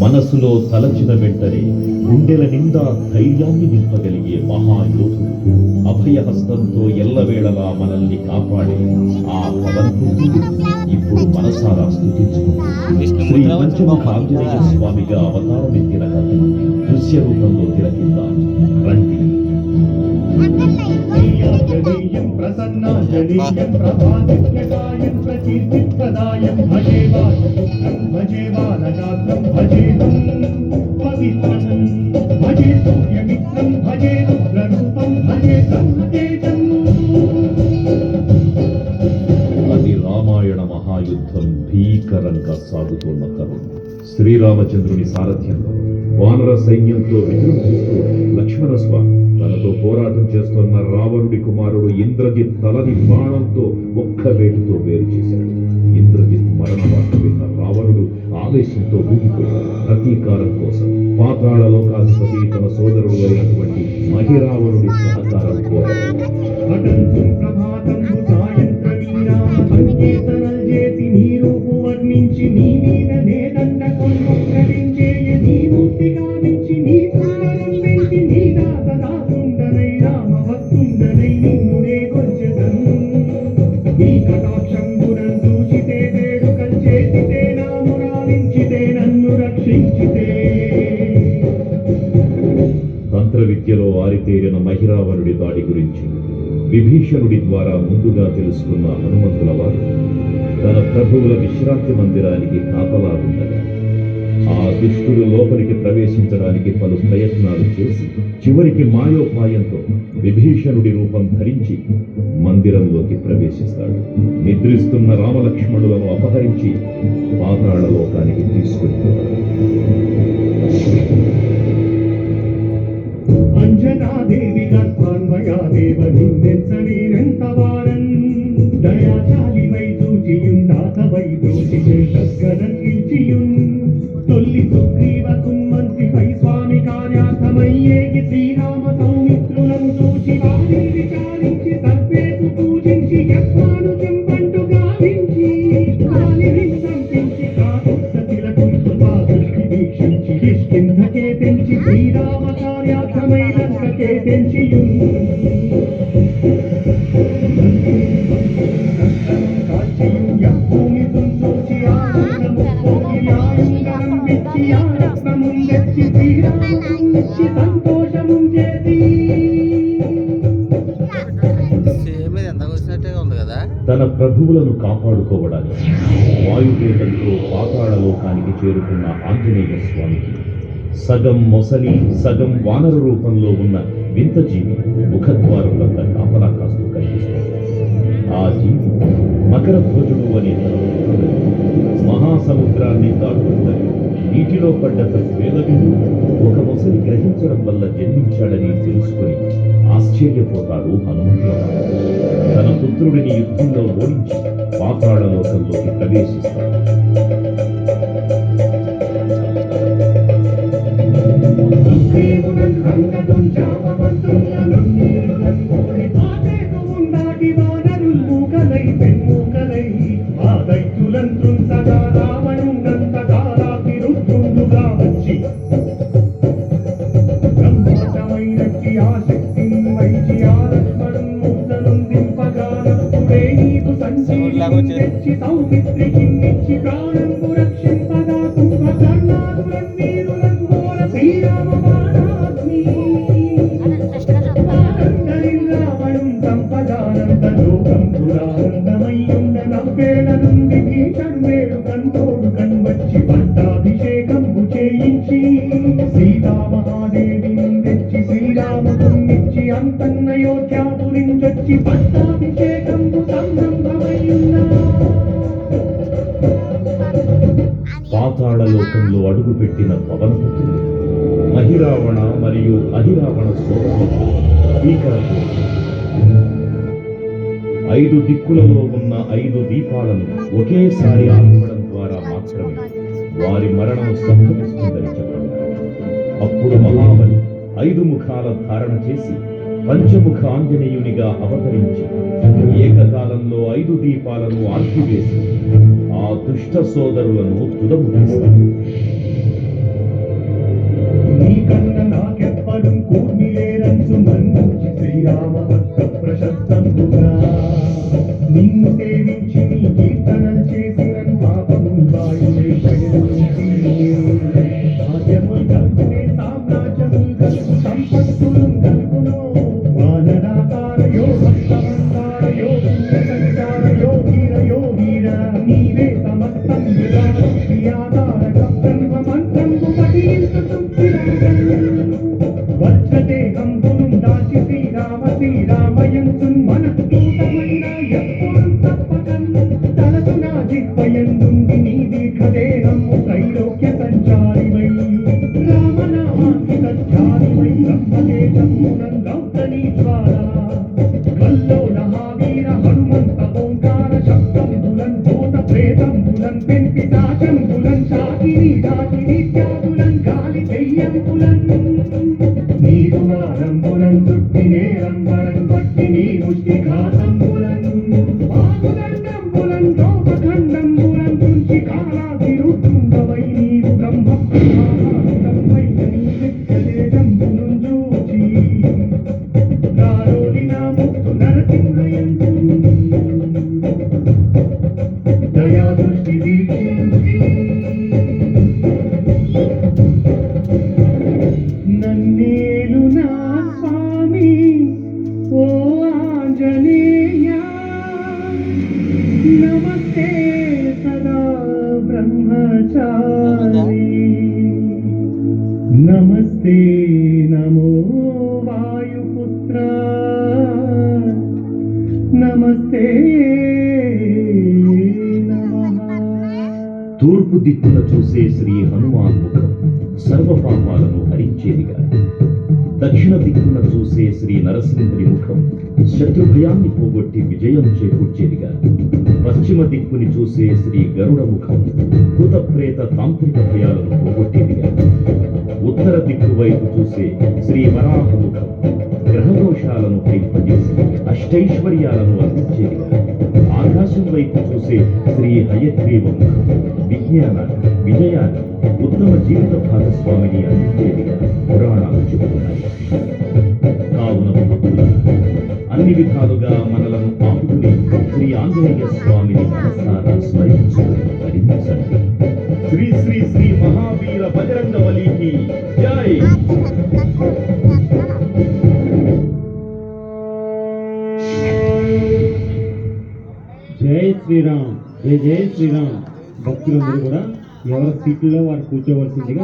మనసులో తలచిన వెంటనే గుండెల నిండా ధైర్యాన్ని నింపగలిగే మహాయోధుడు, అభయహస్తంతో ఎల్లవేళలా మనల్ని కాపాడే ఆ భగవంతుడు ఇప్పుడు మనసారా స్తుతించుకుంటుంది. శ్రీ పంచముఖ ఆంజనేయ స్వామిగా అవతారమెత్తిన కథ దృశ్య రూపంలో తిలకిద్దాం రండి. ప్రసన్నాంజనేయం ప్రభాదిత్యకాయం ప్రకీర్తిప్రదాయం భజే బాలగాత్రం భజేహం పవిత్రం భజే సూర్యమిత్రం భజే రుద్రరూపం భజే బ్రహ్మతేజం. అది రామాయణ మహాయుద్ధం భీకరంగా సాగుతున్న తరుణం. శ్రీరామచంద్రుని సారథ్యంలో వానర సైన్యంతో విజృంభిస్తూ లక్ష్మణస్వామి తనతో పోరాటం చేస్తున్న రావణుడి కుమారుడు ఇంద్రజిత్ తలని బాణంతో ఒక్క వేటుతో వేరు చేశాడు. ఇంద్రజిత్ మరణ వార్త విన్న రావణుడు ఆవేశంతో ఊగిపోయాడు. ప్రతీకారం కోసం పాతాళ లోకాధిపతి తన సోదరుడు అయినటువంటి మహిరావణుడి సహకారం కోరాడు. తంత్ర విద్యలో ఆరితేరిన మహిరావణుడి దాడి గురించి విభీషణుడి ద్వారా ముందుగా తెలుసుకున్న హనుమంతుల వారు తన ప్రభువుల విశ్రాంతి మందిరానికి కాపలా ఉండగా ఆ దుష్టుడు లోపలికి ప్రవేశించడానికి పలు ప్రయత్నాలు చేసి చివరికి మాయోపాయంతో విభీషణుడి రూపం ధరించి మందిరంలోకి ప్రవేశిస్తాడు. నిద్రిస్తున్న రామలక్ష్మణులను అపహరించి పాతాళ లోకానికి తీసుకెళ్తాడు. అంజనాదేవి గర్భాన్వయాదేవ నిన్నెచ్చనీరెంతవారన్ దయాశాలివై చూచియుందాతవై దోషిచేతస్కరన్ ఇల్చియున్ తొల్లి సుగ్రీవకుం మంత్రిపై స్వామి కార్యార్థమయ్యేగి శ్రీరామ సౌమిత్రులను చూచి వారి విచారించి సర్వేసు పూజించి యత్వాను చెంపంటు గావించి కాలిని సంపించి కాకుత్సతిలకు కృపా దృష్టి వీక్షించి కిష్కింధకే తెంచి శ్రీరామ కార్యార్థమై లంకకే తెంచియున్ తన ప్రభువులను కాపాడుకోవడానికి వాయువేగంతో పాతాళ లోకానికి చేరుకున్న ఆంజనేయ స్వామికి సగం మొసలి సగం వానర రూపంలో ఉన్న వింత జీవి ముఖద్వారం వద్ద కాపలా కాస్తూ కనిపిస్తుంది. ఆ జీవి మకర ధ్వజుడు అనే మహాసముద్రాన్ని దాటుతుందని నీటిలో పడ్డ వేదవిందు ఒక మొసలి గ్రహించడం వల్ల జన్మించాడని తెలుసుకుని ఆశ్చర్యపోతాడు హనుమంతుడు. తన పుత్రుడిని యుద్ధంలో ఓడించి పాతాళ లోకంలోకి ప్రవేశిస్తాడు. పాతాళ లోకంలో అడుగుపెట్టిన పవనపుత్రుడు మహిరావణ మరియు అహిరావణ సోదరులు భీకరకు 5 దిక్కులలో ఉన్న 5 దీపాలను ఒకేసారి ఆర్పడం ద్వారా మాత్రమే వారి మరణం సంభవిస్తుందని చెప్పారు. అప్పుడు మహాబలి 5 ముఖాల ధారణ చేసి పంచముఖ ఆంజనేయునిగా అవతరించి ఏకకాలంలో 5 దీపాలను ఆర్పివేసి ఆ దుష్ట సోదరులను తుదముట్టిస్తారు. శ్రీరామ భక్త ప్రశస్తంబుగా నిన్ను సేవించి నీ కీర్తనలు చేసిన పాపములు వాయులే భాగ్యములు కలుగునే సామ్రాజ్యములు కలుగు సంపత్తులు కలుగును వానరాకారయో భక్తమందారయో పుణ్యసంచారయో వీరయో వీర నీవే సమస్తం క్రియాధారక బ్రహ్మమంత్రంబు పఠించుతు వజ్రదేహంబును దాచి శ్రీరామయంతున్ మనకు దూతమైన ఎప్పుడు తప్పకన్ తలసు నా జిహ్వయందుండి నీ దీర్ఘదేహము త్రైలోక్య సంచారివై రామనామాకి సత్యారివై బ్రహ్మదేశమునం గౌతనీ జ్వాల కల్లోల మహావీర హనుమంత ఓంకార శబ్దంబులన్ భూత ప్రేతంబులన్ పెంపిశాచంబులన్ శాకిని దాకిని త్యాగులన్ గాలి దెయ్యంబులన్ నీరు వారంబులన్ చుట్టి నేరంబరన్ పట్టి నీ ముష్టి ఘాతంబులన్ బాగుదండంబులన్ లోకఖండంబులన్ తుంచి కాలాతిరుతుండవై నీవు బ్రహ్మ ప్రమాణంబై నీ నిత్యదేశంబులున్ చూచి దారోలిన ముక్తు నరసింహయంతు దయా దృష్టి వీక్షించి నన్నేలు నా స్వామి ఓ ఆంజనేయ నమస్తే సదా బ్రహ్మచారి నమస్తే నమో వాయుపుత్ర నమస్తే తూర్పు దిక్కున చూసే శ్రీ హనుమాన్ ముఖం సర్వ పాపాలను హరించేదిగా, దక్షిణ దిక్కున చూసే శ్రీ నరసింహుని ముఖం శత్రుభయాన్ని పోగొట్టి విజయం చేకూర్చేదిగా, పశ్చిమ దిక్కుని చూసే శ్రీ గరుడ ముఖం భూత ప్రేత తాంత్రిక భయాలను పోగొట్టేదిగా, ఉత్తర దిక్కు వైపు చూసే శ్రీ వరాహ ముఖం గ్రహదోషాలను కైపజేసి అష్టైశ్వర్యాలను అందించేదిగా, ఆకాశం వైపు చూసే శ్రీ హయగ్రీవ ముఖం విజ్ఞాన విజయాన్ని ఉత్తమ జీవిత భాగస్వామిని అందించేదిగా పురాణాలు చెబుతున్నాయి. కావున భక్తుల అన్ని విధాలుగా మనలను ఆపుకుని శ్రీ ఆంజనేయ స్వామిని మనసారా స్మరించుకుని ధరించండి. శ్రీ శ్రీ శ్రీ మహావీర బజరంగ బలికి జై. జై శ్రీరామ్, జై జై శ్రీరామ్. భక్తులందరూ కూడా ఎవరి సీట్లలో వారు కూర్చోవలసిందిగా